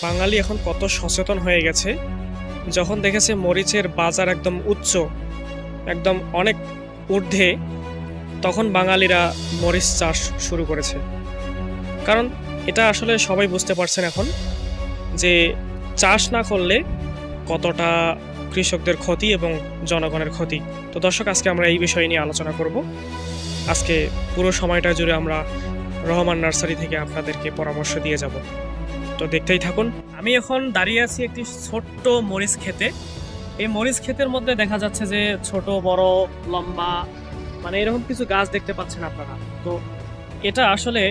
বাঙালি এখন কত সচেতন হয়ে গেছে। যখন দেখেছে মরিচের বাজার একদম উচ্চ, একদম অনেক ঊর্ধ্বে, তখন বাঙালিরা মরিচ চাষ শুরু করেছে। কারণ এটা আসলে সবাই বুঝতে পারছেন এখন যে চাষ না করলে কতটা কৃষকদের ক্ষতি এবং জনগণের ক্ষতি। তো দর্শক, আজকে আমরা এই বিষয় নিয়ে আলোচনা করব। আজকে পুরো সময়টা জুড়ে আমরা রহমান নার্সারি থেকে আপনাদেরকে পরামর্শ দিয়ে যাব। তো দেখতেই থাকুন। আমি এখন দাঁড়িয়ে আছি একটি ছোট্ট মরিচ ক্ষেতে। এই মরিচ ক্ষেতের মধ্যে দেখা যাচ্ছে যে ছোট বড় লম্বা মানে এরকম কিছু গাছ দেখতে পাচ্ছেন আপনারা। তো এটা আসলে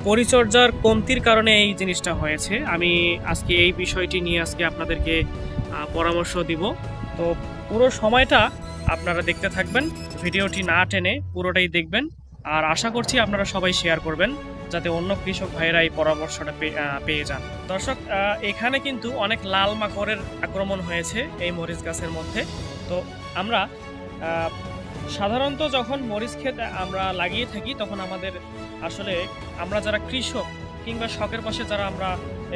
পরিচর্যার কমতির কারণে এই জিনিসটা হয়েছে। আমি আজকে এই বিষয়টি নিয়ে আজকে আপনাদেরকে পরামর্শ দিব। তো পুরো সময়টা আপনারা দেখতে থাকবেন, ভিডিওটি না টেনে পুরোটাই দেখবেন। আর আশা করছি আপনারা সবাই শেয়ার করবেন যাতে অন্য কৃষক ভাইয়েরা এই পরামর্শটা পেয়ে যান। দর্শক, এখানে কিন্তু অনেক লাল মাকড়ের আক্রমণ হয়েছে এই মরিচ গাছের মধ্যে। তো আমরা সাধারণত যখন মরিচ ক্ষেত আমরা লাগিয়ে থাকি তখন আমাদের আসলে আমরা যারা কৃষক কিংবা শখের বসে যারা আমরা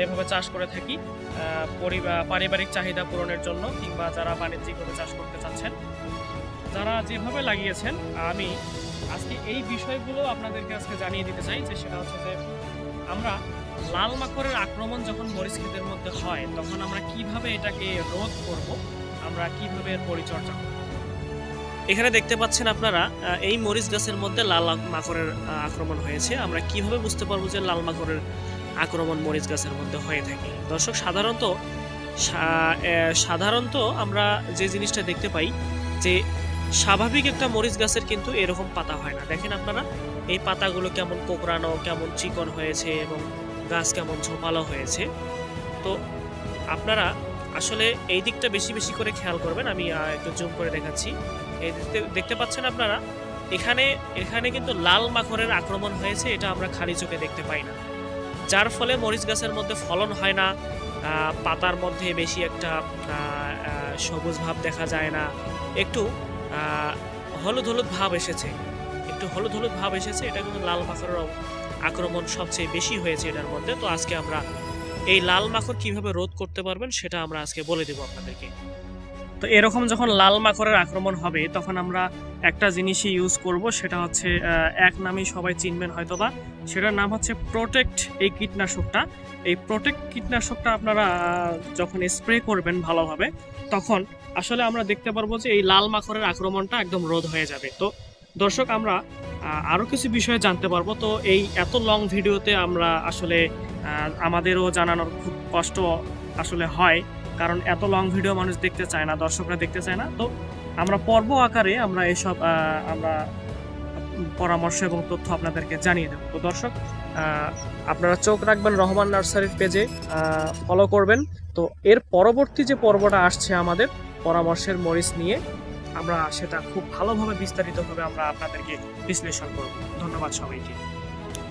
এভাবে চাষ করে থাকি পারিবারিক চাহিদা পূরণের জন্য, কিংবা যারা বাণিজ্যিকভাবে চাষ করতে চাচ্ছেন, যারা যেভাবে লাগিয়েছেন, আমি আজকে এই বিষয়গুলো আপনাদেরকে আজকে জানিয়ে দিতে চাই। যে সেটা হচ্ছে যে আমরা লাল মাকড়ের আক্রমণ যখন মরিচ ক্ষেতের মধ্যে হয় তখন আমরা কিভাবে এটাকে রোধ করব, আমরা কিভাবে এর পরিচর্যা করব। এখানে দেখতে পাচ্ছেন আপনারা এই মরিচ গাছের মধ্যে লাল মাকড়ের আক্রমণ হয়েছে। আমরা কিভাবে বুঝতে পারবো যে লাল মাকড়ের আক্রমণ মরিচ গাছের মধ্যে হয়ে থাকে? দর্শক, সাধারণত আমরা যে জিনিসটা দেখতে পাই যে স্বাভাবিক একটা মরিচ গাছের কিন্তু এরকম পাতা হয় না। দেখেন আপনারা, এই পাতাগুলো কেমন কোঁকড়ানো, কেমন চিকন হয়েছে এবং গাছ কেমন ঝোপালো হয়েছে। তো আপনারা আসলে এই দিকটা বেশি বেশি করে খেয়াল করবেন। আমি একটু জুম করে দেখাচ্ছি। এই দেখতে পাচ্ছেন আপনারা, এখানে কিন্তু লাল মাকড়ের আক্রমণ হয়েছে। এটা আমরা খালি চোখে দেখতে পাই না, যার ফলে মরিচ গাছের মধ্যে ফলন হয় না, পাতার মধ্যে বেশি একটা সবুজ ভাব দেখা যায় না, একটু হলুদ হলুদ ভাব এসেছে, এটা কিন্তু লাল মাকড়ের আক্রমণ সবচেয়ে বেশি হয়েছে এটার মধ্যে। তো আজকে আমরা এই লাল মাকড় কিভাবে রোধ করতে পারবেন সেটা আমরা আজকে বলে দেব আপনাদেরকে। তো এরকম যখন লাল মাকড়ের আক্রমণ হবে তখন আমরা একটা জিনিসই ইউজ করব, সেটা হচ্ছে এক নামেই সবাই চিনবেন হয়তোবা, সেটার নাম হচ্ছে প্রোটেক্ট। এই কীটনাশকটা, এই প্রোটেক্ট কীটনাশকটা আপনারা যখন স্প্রে করবেন ভালোভাবে, তখন আসলে আমরা দেখতে পারবো যে এই লাল মাকড়ের আক্রমণটা একদম রোধ হয়ে যাবে। তো দর্শক, আমরা আরও কিছু বিষয়ে জানতে পারবো। তো এই এত লং ভিডিওতে আমরা আসলে আমাদেরও জানানোর খুব কষ্ট আসলে হয়, কারণ এত লং ভিডিও মানুষ দেখতে চায় না, দর্শকরা দেখতে চায় না। তো আমরা পর্ব আকারে আমরা এসব আমরা পরামর্শ এবং তথ্য আপনাদেরকে জানিয়ে দেব। তো দর্শক, আপনারা চোখ রাখবেন রহমান নার্সারির পেজে, ফলো করবেন। তো এর পরবর্তী যে পর্বটা আসছে আমাদের পরামর্শের মরিচ নিয়ে, আমরা সেটা খুব ভালোভাবে বিস্তারিতভাবে আমরা আপনাদেরকে বিশ্লেষণ করব। ধন্যবাদ সবাইকে।